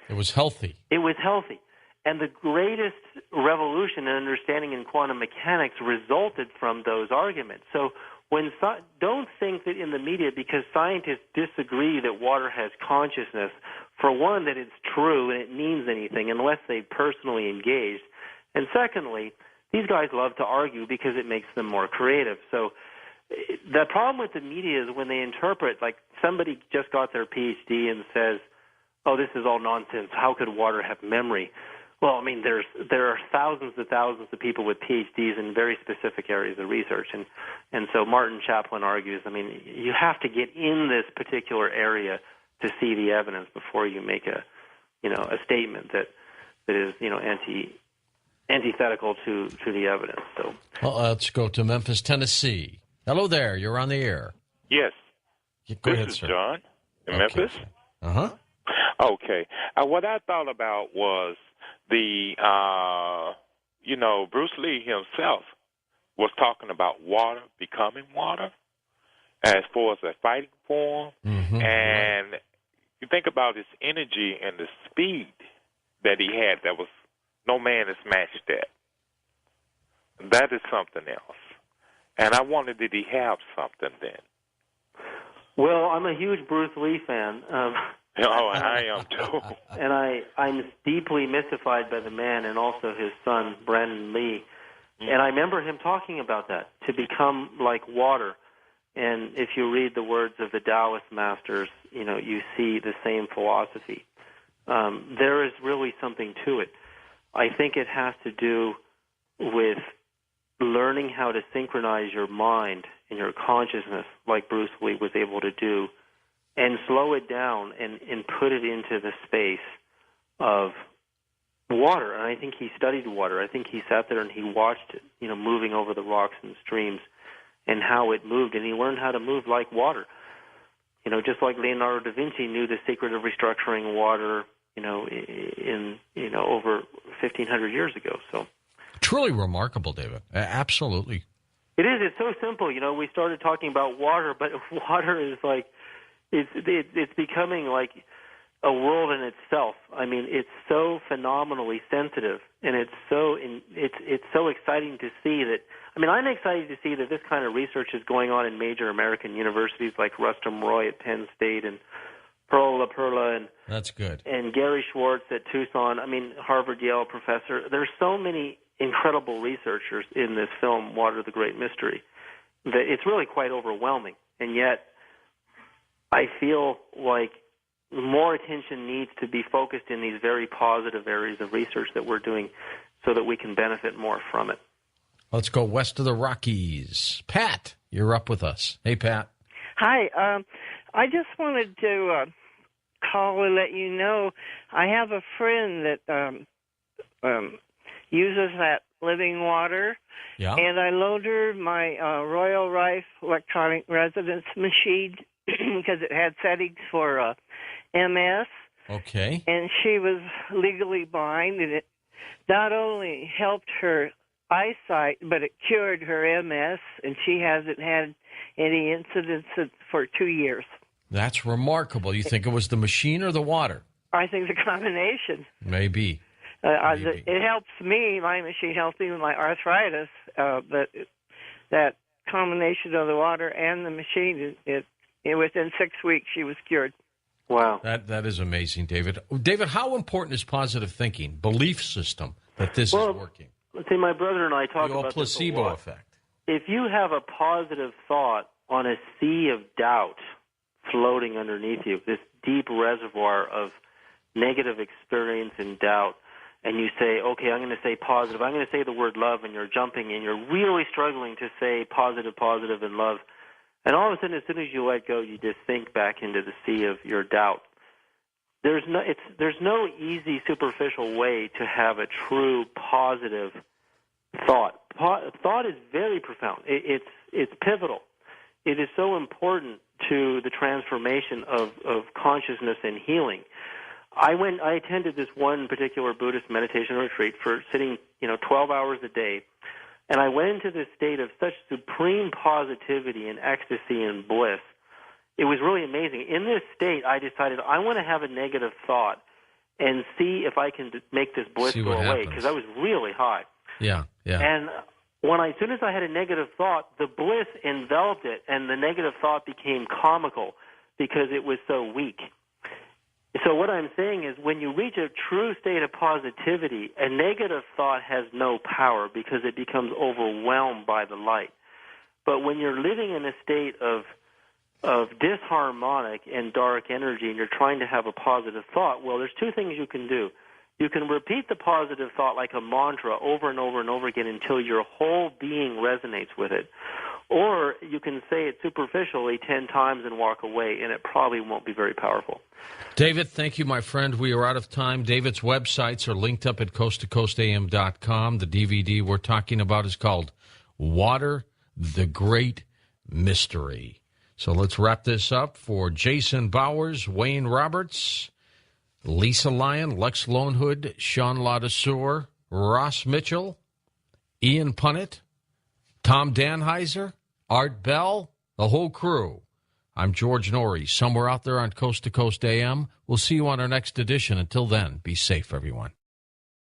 It was healthy. It was healthy. And the greatest revolution in understanding in quantum mechanics resulted from those arguments. So don't think that in the media, because scientists disagree that water has consciousness, for one, that it's true and it means anything unless they personally engaged. And secondly, these guys love to argue because it makes them more creative. So the problem with the media is when they interpret, like somebody just got their PhD and says, oh, this is all nonsense. How could water have memory? Well, I mean, there are thousands and thousands of people with PhDs in very specific areas of research. And so Martin Chaplin argues, I mean, you have to get in this particular area to see the evidence before you make a statement that is, antithetical to the evidence. So, well, let's go to Memphis, Tennessee. Hello there. You're on the air. Yes. Go ahead, this is sir. John in Okay. Memphis. Uh-huh. Okay. What I thought about was Bruce Lee himself was talking about water becoming water as far as a fighting form. Mm-hmm. And you think about his energy and the speed that he had, that was no man has matched that. That is something else. And I wondered, did he have something then? Well, I'm a huge Bruce Lee fan. I am too. And I'm deeply mystified by the man and also his son, Brandon Lee. Mm-hmm. And I remember him talking about that, to become like water. And if you read the words of the Taoist masters, you see the same philosophy. There is really something to it. I think it has to do with learning how to synchronize your mind and your consciousness like Bruce Lee was able to do, and slow it down and put it into the space of water. And I think he studied water. I think he sat there and he watched it, moving over the rocks and streams and how it moved, and he learned how to move like water. Just like Leonardo da Vinci knew the secret of restructuring water, over 1,500 years ago. So truly remarkable, David. Absolutely. It is. It's so simple. We started talking about water, but water is like it's becoming like a world in itself. I mean, it's so phenomenally sensitive, and it's so exciting to see that. I mean, I'm excited to see that this kind of research is going on in major American universities like Rustum Roy at Penn State and Pearl LaPerla and that's good. And Gary Schwartz at Tucson. I mean, Harvard Yale professor. There's so many incredible researchers in this film, Water the Great Mystery, that it's really quite overwhelming. And yet, I feel like more attention needs to be focused in these very positive areas of research that we're doing so that we can benefit more from it. Let's go west of the Rockies. Pat, you're up with us. Hey, Pat. Hi. I just wanted to call and let you know I have a friend that uses that living water, and I loaned her my Royal Rife electronic resonance machine because it had settings for MS. Okay. And she was legally blind, and it not only helped her eyesight, but it cured her MS, and she hasn't had any incidents for 2 years. That's remarkable. You think it was the machine or the water? I think the combination. Maybe. It helps me. My machine helps me with my arthritis, but that combination of the water and the machine, within 6 weeks, she was cured. Wow. That is amazing, David. David, how important is positive thinking, belief system, that this is working? Let's see, my brother and I talk about placebo this a lot. effect. If you have a positive thought on a sea of doubt floating underneath you, this deep reservoir of negative experience and doubt, and you say, okay, I'm going to say positive, I'm going to say the word love, and you're jumping and you're really struggling to say positive, and love, and all of a sudden, as soon as you let go, you just sink back into the sea of your doubt. There's no easy, superficial way to have a true positive thought. Thought is very profound. It's pivotal. It is so important to the transformation of consciousness and healing. I attended this one particular Buddhist meditation retreat for sitting, 12 hours a day, and I went into this state of such supreme positivity and ecstasy and bliss. It was really amazing. In this state, I decided I want to have a negative thought, and see if I can make this bliss See go what away, happens. because I was really high. Yeah. And as soon as I had a negative thought, the bliss enveloped it, and the negative thought became comical because it was so weak. So what I'm saying is, when you reach a true state of positivity, a negative thought has no power because it becomes overwhelmed by the light. But when you're living in a state of disharmonic and dark energy, and you're trying to have a positive thought, well, there's two things you can do. You can repeat the positive thought like a mantra over and over and over again until your whole being resonates with it. Or you can say it superficially 10 times and walk away, and it probably won't be very powerful. David, thank you, my friend. We are out of time. David's websites are linked up at coasttocoastam.com. The DVD we're talking about is called Water, the Great Mystery. So let's wrap this up. For Jason Bowers, Wayne Roberts, Lisa Lyon, Lex Lonehood, Sean Ladesseur, Ross Mitchell, Ian Punnett, Tom Danheiser, Art Bell, the whole crew. I'm George Norrie, somewhere out there on Coast to Coast AM. We'll see you on our next edition. Until then, be safe, everyone.